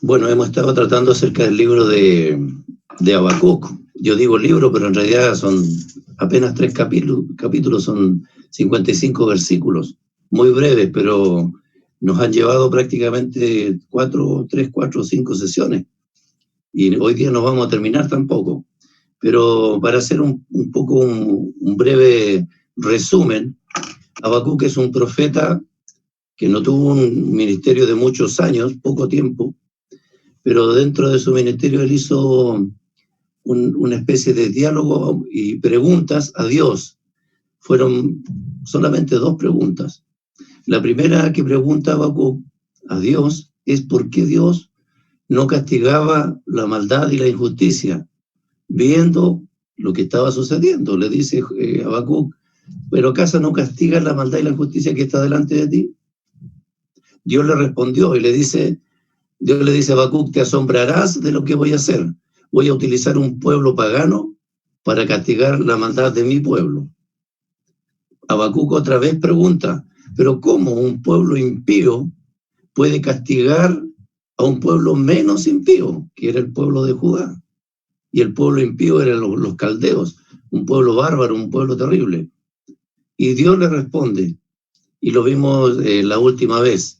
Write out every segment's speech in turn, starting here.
Bueno, hemos estado tratando acerca del libro de Habacuc. Yo digo libro, pero en realidad son apenas 3 capítulos, son 55 versículos, muy breves, pero nos han llevado prácticamente 4 o 5 sesiones. Y hoy día no vamos a terminar tampoco. Pero para hacer un poco un breve resumen, Habacuc es un profeta que no tuvo un ministerio de muchos años, poco tiempo, pero dentro de su ministerio él hizo una especie de diálogo y preguntas a Dios. Fueron solamente 2 preguntas. La primera que pregunta Habacuc a Dios es por qué Dios no castigaba la maldad y la injusticia, viendo lo que estaba sucediendo. Le dice Habacuc, ¿pero acaso no castigas la maldad y la injusticia que está delante de ti? Dios le respondió y Dios le dice a Habacuc, te asombrarás de lo que voy a hacer. Voy a utilizar un pueblo pagano para castigar la maldad de mi pueblo. Habacuc otra vez pregunta, ¿pero cómo un pueblo impío puede castigar a un pueblo menos impío, que era el pueblo de Judá? Y el pueblo impío eran los caldeos, un pueblo bárbaro, un pueblo terrible. Y Dios le responde, y lo vimos la última vez,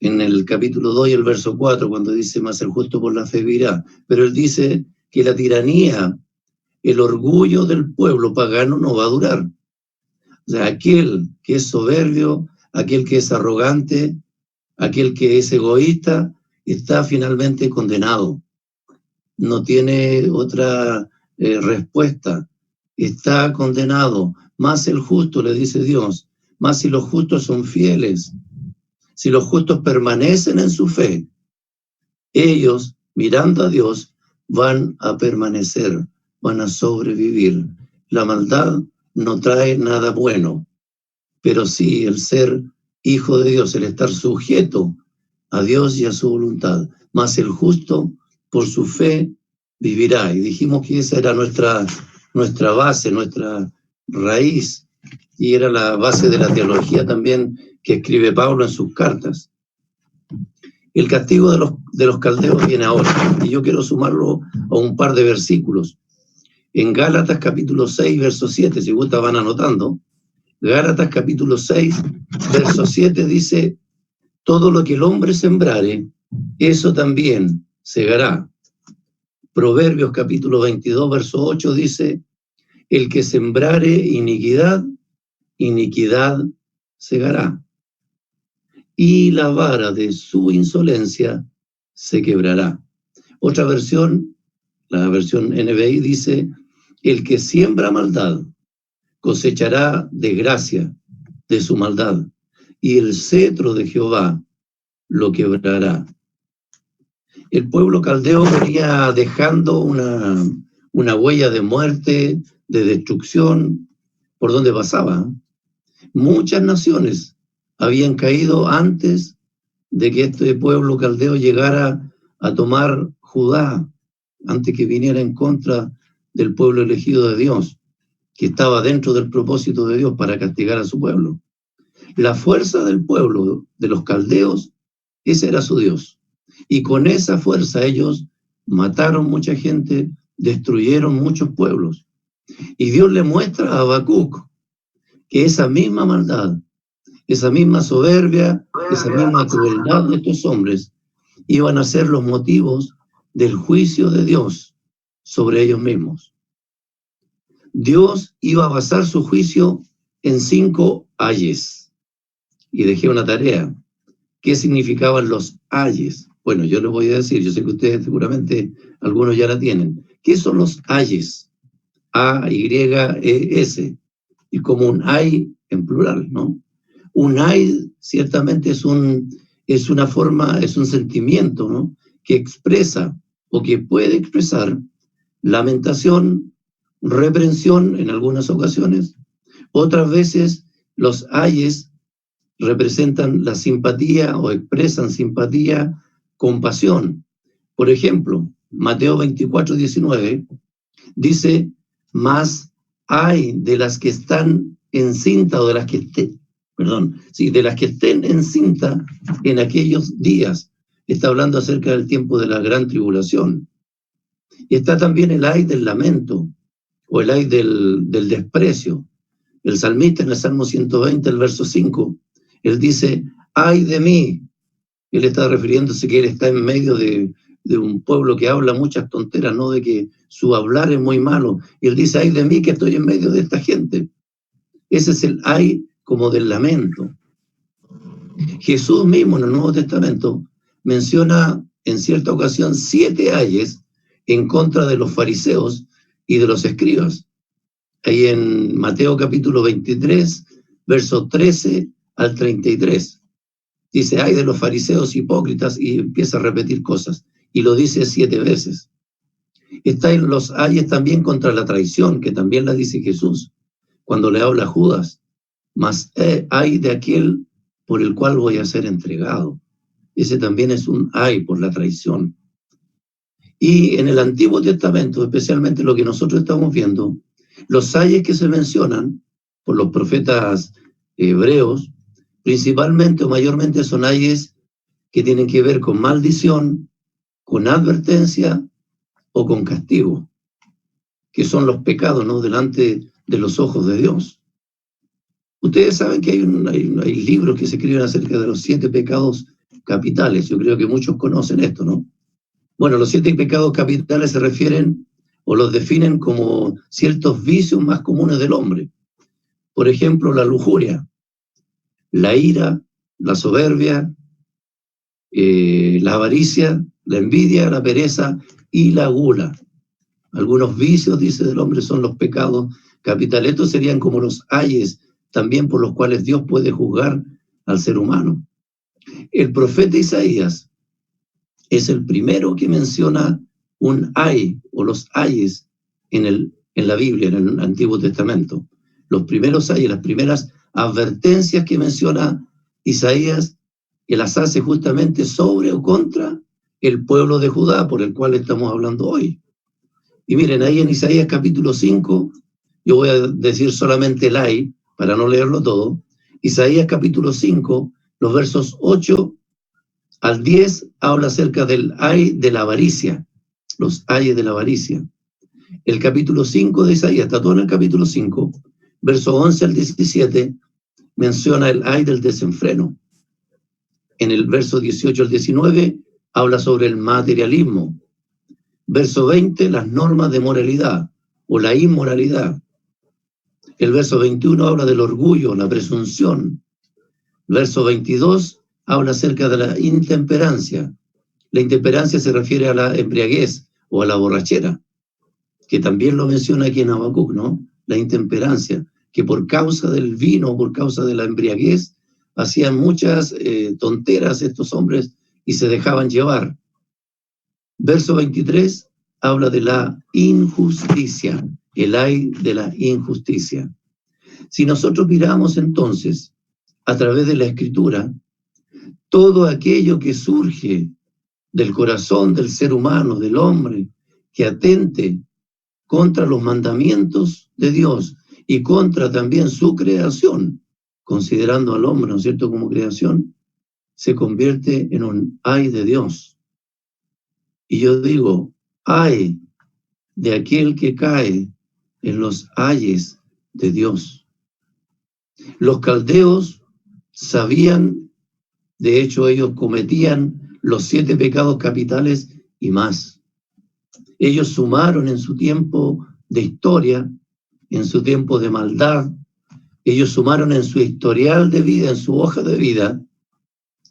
en el capítulo 2 y el verso 4, cuando dice, más el justo por la fe vivirá. Pero él dice que la tiranía, el orgullo del pueblo pagano no va a durar. O sea, aquel que es soberbio, aquel que es arrogante, aquel que es egoísta, está finalmente condenado. No tiene otra respuesta. Está condenado. Más el justo, le dice Dios, más si los justos son fieles, si los justos permanecen en su fe, ellos, mirando a Dios, van a permanecer, van a sobrevivir. La maldad no trae nada bueno, pero sí el ser hijo de Dios, el estar sujeto a Dios y a su voluntad. Mas el justo, por su fe, vivirá. Y dijimos que esa era nuestra base, nuestra raíz, y era la base de la teología también que escribe Pablo en sus cartas. El castigo de los caldeos viene ahora, y yo quiero sumarlo a un par de versículos. En Gálatas capítulo 6, verso 7, si gusta van anotando, Gálatas capítulo 6, verso 7 dice, todo lo que el hombre sembrare, eso también segará. Proverbios capítulo 22, verso 8 dice, el que sembrare iniquidad, iniquidad segará. Y la vara de su insolencia se quebrará. Otra versión, la versión NBI dice, el que siembra maldad cosechará desgracia de su maldad, y el cetro de Jehová lo quebrará. El pueblo caldeo venía dejando una huella de muerte, de destrucción, por donde pasaba. Muchas naciones habían caído antes de que este pueblo caldeo llegara a tomar Judá, antes que viniera en contra del pueblo elegido de Dios, que estaba dentro del propósito de Dios para castigar a su pueblo. La fuerza del pueblo, de los caldeos, ese era su Dios. Y con esa fuerza ellos mataron mucha gente, destruyeron muchos pueblos. Y Dios le muestra a Habacuc que esa misma maldad, esa misma soberbia, esa misma crueldad de estos hombres iban a ser los motivos del juicio de Dios sobre ellos mismos. Dios iba a basar su juicio en 5 ayes. Y dejé una tarea. ¿Qué significaban los ayes? Bueno, yo les voy a decir, yo sé que ustedes seguramente algunos ya la tienen. ¿Qué son los ayes? A-Y-E-S. Y como un ay en plural, ¿no? Un ay ciertamente es una forma, es un sentimiento, ¿no? Que expresa o que puede expresar lamentación, reprensión en algunas ocasiones. Otras veces los ayes representan la simpatía o expresan simpatía, compasión. Por ejemplo, Mateo 24, 19 dice, más hay de las que están encinta o de las que estén, de las que estén encinta en aquellos días. está hablando acerca del tiempo de la gran tribulación. Y está también el ay del lamento, o el ay del desprecio. El salmista en el Salmo 120, el verso 5, él dice, ay de mí. Él está refiriéndose que él está en medio de un pueblo que habla muchas tonteras, no de que su hablar es muy malo. Y él dice, ay de mí que estoy en medio de esta gente. Ese es el ay como del lamento. Jesús mismo en el Nuevo Testamento menciona en cierta ocasión 7 ayes en contra de los fariseos y de los escribas. Ahí en Mateo capítulo 23, versos 13 al 33. Dice, ay de los fariseos hipócritas, y empieza a repetir cosas. Y lo dice 7 veces. Está en los ayes también contra la traición, que también la dice Jesús, cuando le habla a Judas. Mas ay de aquel por el cual voy a ser entregado. Ese también es un ay por la traición. Y en el Antiguo Testamento, especialmente lo que nosotros estamos viendo, los ayes que se mencionan por los profetas hebreos, principalmente o mayormente son ayes que tienen que ver con maldición, con advertencia o con castigo, que son los pecados, ¿no?, delante de los ojos de Dios. Ustedes saben que hay libros que se escriben acerca de los 7 pecados capitales. Yo creo que muchos conocen esto, ¿no? Bueno, los 7 pecados capitales se refieren o los definen como ciertos vicios más comunes del hombre. Por ejemplo, la lujuria, la ira, la soberbia, la avaricia, la envidia, la pereza y la gula. Algunos vicios, dice, del hombre son los pecados capitales. Estos serían como los ayes también por los cuales Dios puede juzgar al ser humano. El profeta Isaías es el primero que menciona un ay o los ayes en la Biblia, en el Antiguo Testamento. Los primeros ayes, las primeras advertencias que menciona Isaías, que las hace justamente sobre o contra el pueblo de Judá, por el cual estamos hablando hoy. Y miren, ahí en Isaías capítulo 5, yo voy a decir solamente el ay, para no leerlo todo. Isaías capítulo 5, los versos 8 al 10, habla acerca del ay de la avaricia, los ayes de la avaricia. El capítulo 5 de Isaías, está todo en el capítulo 5, verso 11 al 17, menciona el ay del desenfreno. En el verso 18 al 19, habla sobre el materialismo. Verso 20, las normas de moralidad o la inmoralidad. El verso 21 habla del orgullo, la presunción. Verso 22 habla acerca de la intemperancia. La intemperancia se refiere a la embriaguez o a la borrachera, que también lo menciona aquí en Habacuc, ¿no? La intemperancia, que por causa del vino, por causa de la embriaguez, hacían muchas tonteras estos hombres y se dejaban llevar. Verso 23 habla de la injusticia, el ay de la injusticia. Si nosotros miramos entonces a través de la Escritura, todo aquello que surge del corazón del ser humano, del hombre, que atente contra los mandamientos de Dios y contra también su creación, considerando al hombre, ¿no es cierto?, como creación, se convierte en un ay de Dios. Y yo digo, ay de aquel que cae en los ayes de Dios. Los caldeos sabían, de hecho ellos cometían los 7 pecados capitales y más. Ellos sumaron en su tiempo de historia, en su tiempo de maldad, ellos sumaron en su historial de vida, en su hoja de vida,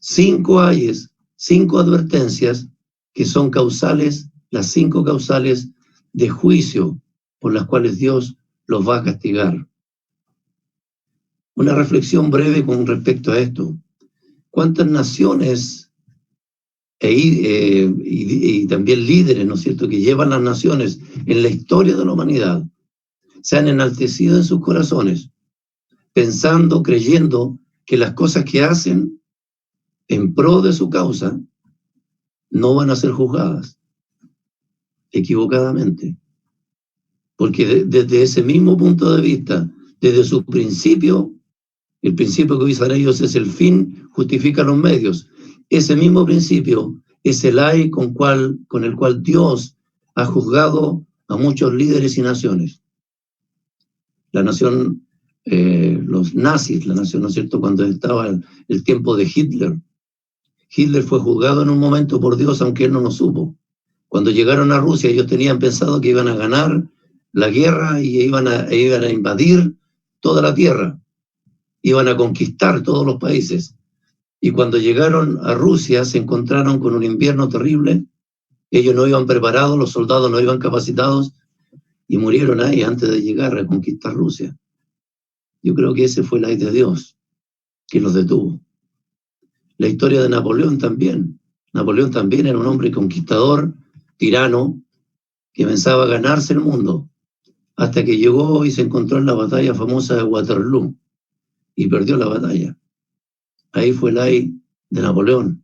5 ayes, 5 advertencias que son causales, las 5 causales de juicio por las cuales Dios los va a castigar. Una reflexión breve con respecto a esto. ¿Cuántas naciones y también líderes, ¿no es cierto?, que llevan las naciones en la historia de la humanidad, se han enaltecido en sus corazones, pensando, creyendo que las cosas que hacen en pro de su causa no van a ser juzgadas equivocadamente? Porque desde ese mismo punto de vista, desde su principio, el principio que usan ellos es el fin justifica los medios. Ese mismo principio es el ay con el cual Dios ha juzgado a muchos líderes y naciones. La nación, los nazis, la nación, ¿no es cierto?, cuando estaba el tiempo de Hitler. Hitler fue juzgado en un momento por Dios, aunque él no lo supo. Cuando llegaron a Rusia, ellos tenían pensado que iban a ganar la guerra y iban a invadir toda la tierra, iban a conquistar todos los países. Y cuando llegaron a Rusia se encontraron con un invierno terrible, ellos no iban preparados, los soldados no iban capacitados y murieron ahí antes de llegar a conquistar Rusia. Yo creo que ese fue el ay de Dios que los detuvo. La historia de Napoleón también. Napoleón también era un hombre conquistador, tirano, que pensaba ganarse el mundo, hasta que llegó y se encontró en la batalla famosa de Waterloo y perdió la batalla. Ahí fue el ay de Napoleón.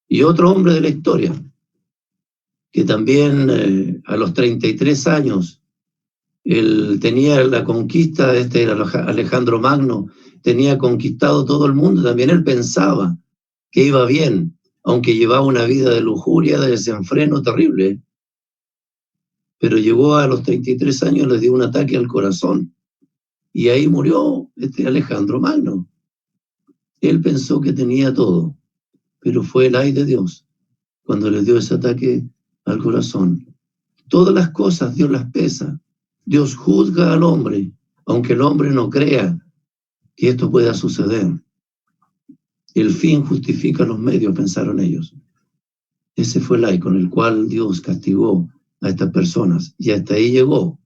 Y otro hombre de la historia, que también a los 33 años, él tenía la conquista, era Alejandro Magno, tenía conquistado todo el mundo, también él pensaba que iba bien, aunque llevaba una vida de lujuria, de desenfreno terrible. Pero llegó a los 33 años, le dio un ataque al corazón, y ahí murió Alejandro Magno. Él pensó que tenía todo, pero fue el ay de Dios cuando le dio ese ataque al corazón. Todas las cosas Dios las pesa. Dios juzga al hombre, aunque el hombre no crea que esto pueda suceder. El fin justifica los medios, pensaron ellos. Ese fue el ay con el cual Dios castigó a estas personas, y hasta ahí llegó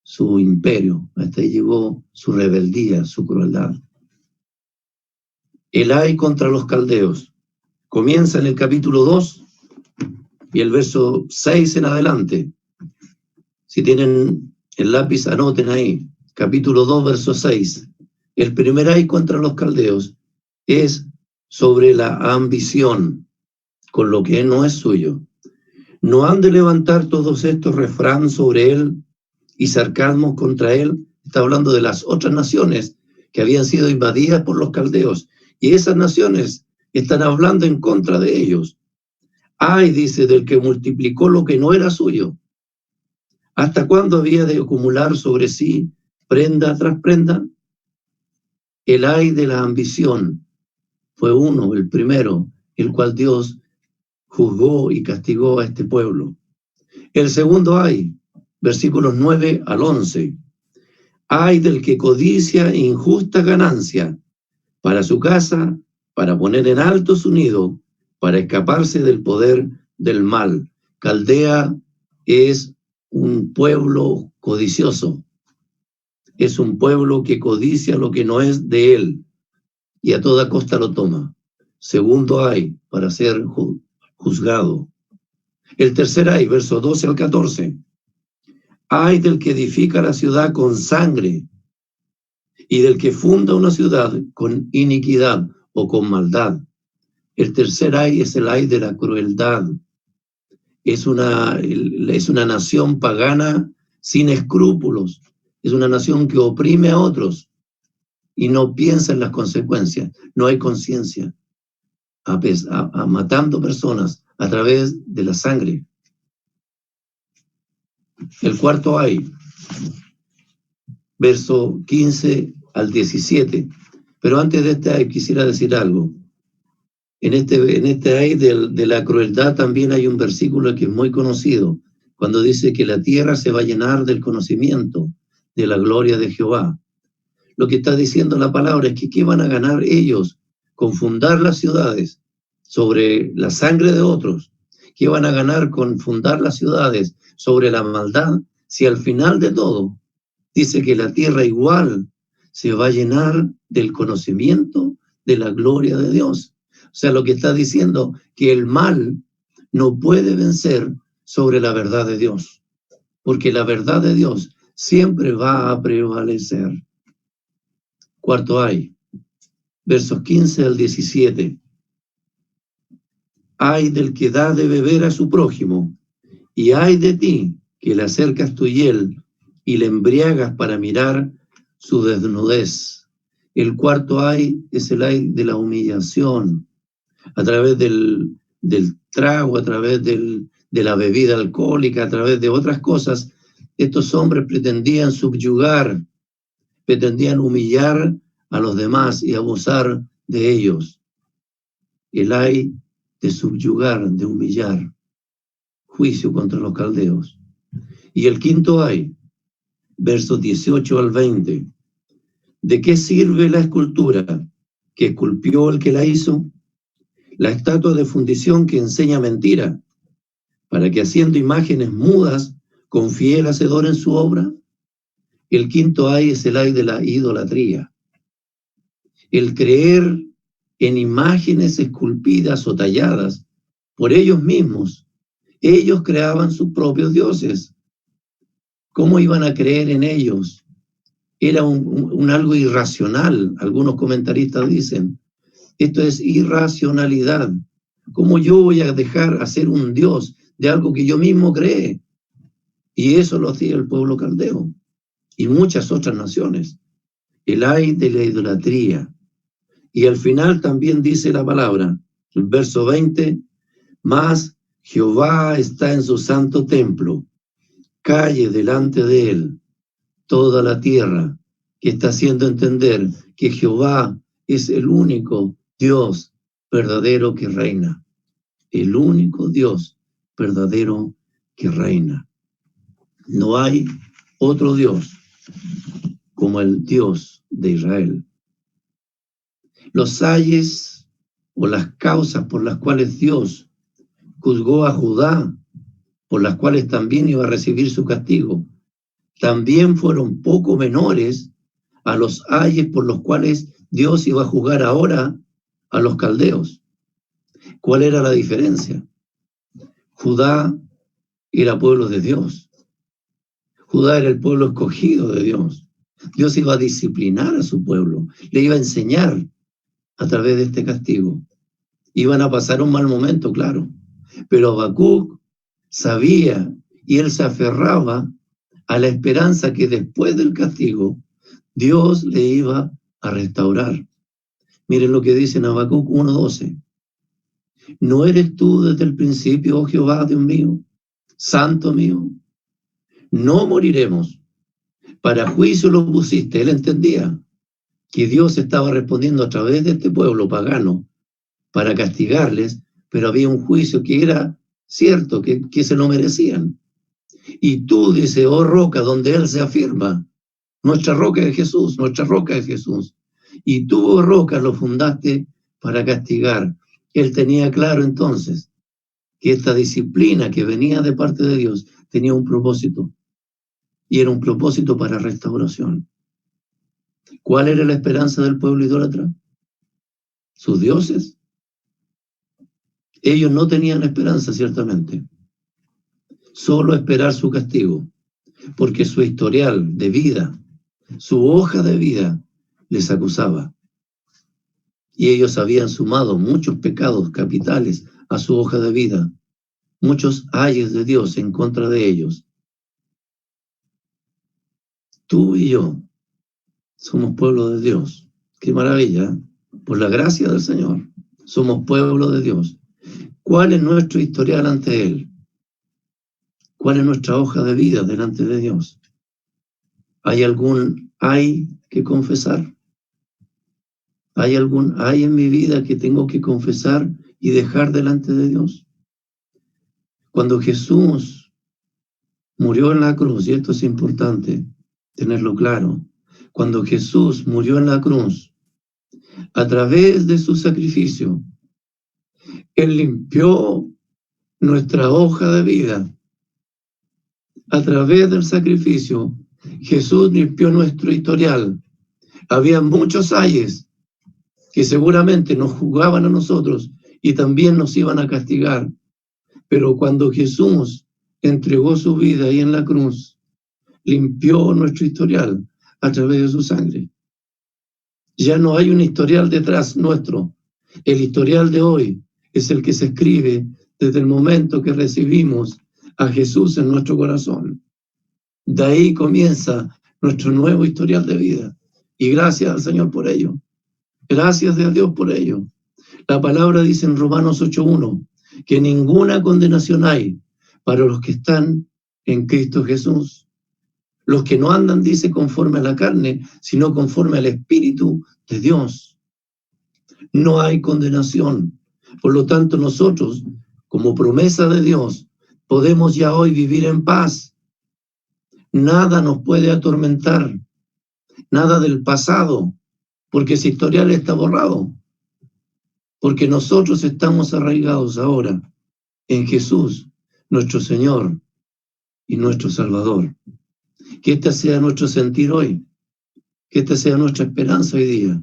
su imperio, hasta ahí llegó su rebeldía, su crueldad. El ay contra los caldeos comienza en el capítulo 2 y el verso 6 en adelante. Si tienen el lápiz, anoten ahí. Capítulo 2, verso 6. El primer ay contra los caldeos es sobre la ambición, con lo que no es suyo. ¿No han de levantar todos estos refrán sobre él y sarcasmos contra él? Está hablando de las otras naciones que habían sido invadidas por los caldeos, y esas naciones están hablando en contra de ellos. Ay, dice, del que multiplicó lo que no era suyo. ¿Hasta cuándo había de acumular sobre sí prenda tras prenda? El ay de la ambición fue uno, el primero, el cual Dios juzgó y castigó a este pueblo. El segundo ay, versículos 9 al 11. Ay del que codicia injusta ganancia para su casa, para poner en alto su nido, para escaparse del poder del mal. Caldea es un pueblo codicioso. Es un pueblo que codicia lo que no es de él y a toda costa lo toma. Segundo ay, para ser juzgado. El tercer ay, verso 12 al 14. Ay del que edifica la ciudad con sangre y del que funda una ciudad con iniquidad o con maldad. El tercer ay es el ay de la crueldad. Es una nación pagana sin escrúpulos. Es una nación que oprime a otros y no piensa en las consecuencias. No hay conciencia. Matando personas a través de la sangre. El cuarto ay, verso 15 al 17. Pero antes de este ay quisiera decir algo. En este ay de la crueldad también hay un versículo que es muy conocido, cuando dice que la tierra se va a llenar del conocimiento de la gloria de Jehová. Lo que está diciendo la palabra es que ¿qué van a ganar ellos con fundar las ciudades sobre la sangre de otros? ¿Qué van a ganar con fundar las ciudades sobre la maldad? Si al final de todo dice que la tierra igual se va a llenar del conocimiento de la gloria de Dios. O sea, lo que está diciendo que el mal no puede vencer sobre la verdad de Dios, porque la verdad de Dios siempre va a prevalecer. Cuarto ay, versos 15 al 17. Ay del que da de beber a su prójimo, y ay de ti que le acercas tu hiel y le embriagas para mirar su desnudez. El cuarto ay es el ay de la humillación a través del del trago, a través de la bebida alcohólica, a través de otras cosas, estos hombres pretendían subyugar, pretendían humillar a los demás y abusar de ellos. El ay de subyugar, de humillar, juicio contra los caldeos. Y el quinto ay, versos 18 al 20. ¿De qué sirve la escultura que esculpió el que la hizo? La estatua de fundición que enseña mentira, para que haciendo imágenes mudas confíe el hacedor en su obra. El quinto ay es el ay de la idolatría. El creer en imágenes esculpidas o talladas por ellos mismos. Ellos creaban sus propios dioses. ¿Cómo iban a creer en ellos? Era un algo irracional. Algunos comentaristas dicen, esto es irracionalidad. ¿Cómo yo voy a dejar hacer un dios de algo que yo mismo creé? Y eso lo hacía el pueblo caldeo y muchas otras naciones. El ay de la idolatría. Y al final también dice la palabra, el verso 20, mas Jehová está en su santo templo, calle delante de él toda la tierra, que está haciendo entender que Jehová es el único Dios verdadero que reina. El único Dios verdadero que reina. No hay otro Dios como el Dios de Israel. Los ayes o las causas por las cuales Dios juzgó a Judá, por las cuales también iba a recibir su castigo, también fueron poco menores a los ayes por los cuales Dios iba a juzgar ahora a los caldeos. ¿Cuál era la diferencia? Judá era pueblo de Dios. Judá era el pueblo escogido de Dios. Dios iba a disciplinar a su pueblo, le iba a enseñar a través de este castigo. Iban a pasar un mal momento, claro, pero Habacuc sabía y él se aferraba a la esperanza que después del castigo Dios le iba a restaurar. Miren lo que dice en Habacuc 1:12. ¿No eres tú desde el principio, oh Jehová, Dios mío, santo mío? No moriremos. Para juicio lo pusiste. Él entendía que Dios estaba respondiendo a través de este pueblo pagano para castigarles, pero había un juicio que era cierto, que se lo merecían. Y tú, dice, oh roca, donde Él se afirma, nuestra roca es Jesús, nuestra roca es Jesús. Y tú, oh roca, lo fundaste para castigar. Él tenía claro entonces que esta disciplina que venía de parte de Dios tenía un propósito. Y era un propósito para restauración. ¿Cuál era la esperanza del pueblo idólatra? ¿Sus dioses? Ellos no tenían esperanza, ciertamente. Solo esperar su castigo, porque su historial de vida, su hoja de vida, les acusaba. Y ellos habían sumado muchos pecados capitales a su hoja de vida, muchos ayes de Dios en contra de ellos. Tú y yo somos pueblo de Dios. ¡Qué maravilla! Por la gracia del Señor, somos pueblo de Dios. ¿Cuál es nuestro historial ante Él? ¿Cuál es nuestra hoja de vida delante de Dios? ¿Hay algún ay que confesar? ¿Hay algún ay en mi vida que tengo que confesar y dejar delante de Dios? Cuando Jesús murió en la cruz, y esto es importante tenerlo claro, cuando Jesús murió en la cruz, a través de su sacrificio, Él limpió nuestra hoja de vida. A través del sacrificio, Jesús limpió nuestro historial. Había muchos ayes que seguramente nos juzgaban a nosotros y también nos iban a castigar. Pero cuando Jesús entregó su vida ahí en la cruz, limpió nuestro historial a través de su sangre. Ya no hay un historial detrás nuestro. El historial de hoy es el que se escribe desde el momento que recibimos a Jesús en nuestro corazón. De ahí comienza nuestro nuevo historial de vida. Y gracias al Señor por ello. Gracias a Dios por ello. La palabra dice en Romanos 8:1, que ninguna condenación hay para los que están en Cristo Jesús. Los que no andan, dice, conforme a la carne, sino conforme al Espíritu de Dios. No hay condenación. Por lo tanto, nosotros, como promesa de Dios, podemos ya hoy vivir en paz. Nada nos puede atormentar, nada del pasado, porque ese historial está borrado. Porque nosotros estamos arraigados ahora en Jesús, nuestro Señor y nuestro Salvador. Que este sea nuestro sentir hoy, que esta sea nuestra esperanza hoy día.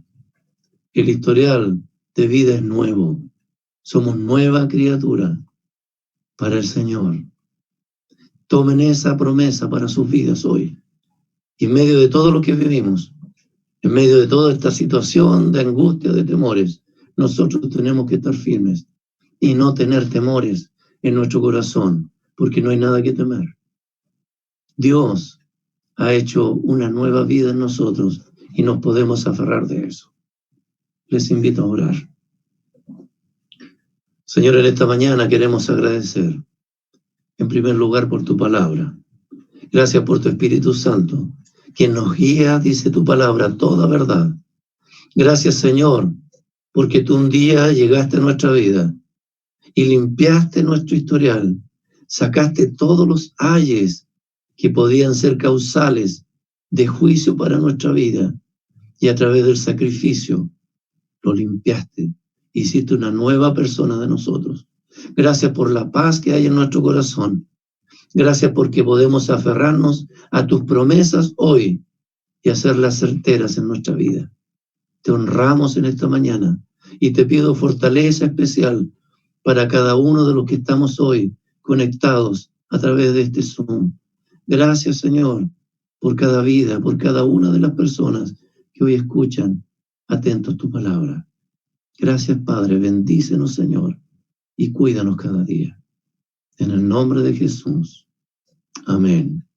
El historial de vida es nuevo. Somos nueva criatura para el Señor. Tomen esa promesa para sus vidas hoy. Y en medio de todo lo que vivimos, en medio de toda esta situación de angustia, de temores, nosotros tenemos que estar firmes y no tener temores en nuestro corazón, porque no hay nada que temer. Dios ha hecho una nueva vida en nosotros y nos podemos aferrar de eso. Les invito a orar. Señor, en esta mañana queremos agradecer, en primer lugar, por tu palabra. Gracias por tu Espíritu Santo, quien nos guía, dice tu palabra, toda verdad. Gracias, Señor, porque tú un día llegaste a nuestra vida y limpiaste nuestro historial, sacaste todos los ayes que podían ser causales de juicio para nuestra vida, y a través del sacrificio lo limpiaste, hiciste una nueva persona de nosotros. Gracias por la paz que hay en nuestro corazón. Gracias porque podemos aferrarnos a tus promesas hoy y hacerlas certeras en nuestra vida. Te honramos en esta mañana y te pido fortaleza especial para cada uno de los que estamos hoy conectados a través de este Zoom. Gracias, Señor, por cada vida, por cada una de las personas que hoy escuchan atentos tu palabra. Gracias, Padre, bendícenos, Señor, y cuídanos cada día. En el nombre de Jesús. Amén.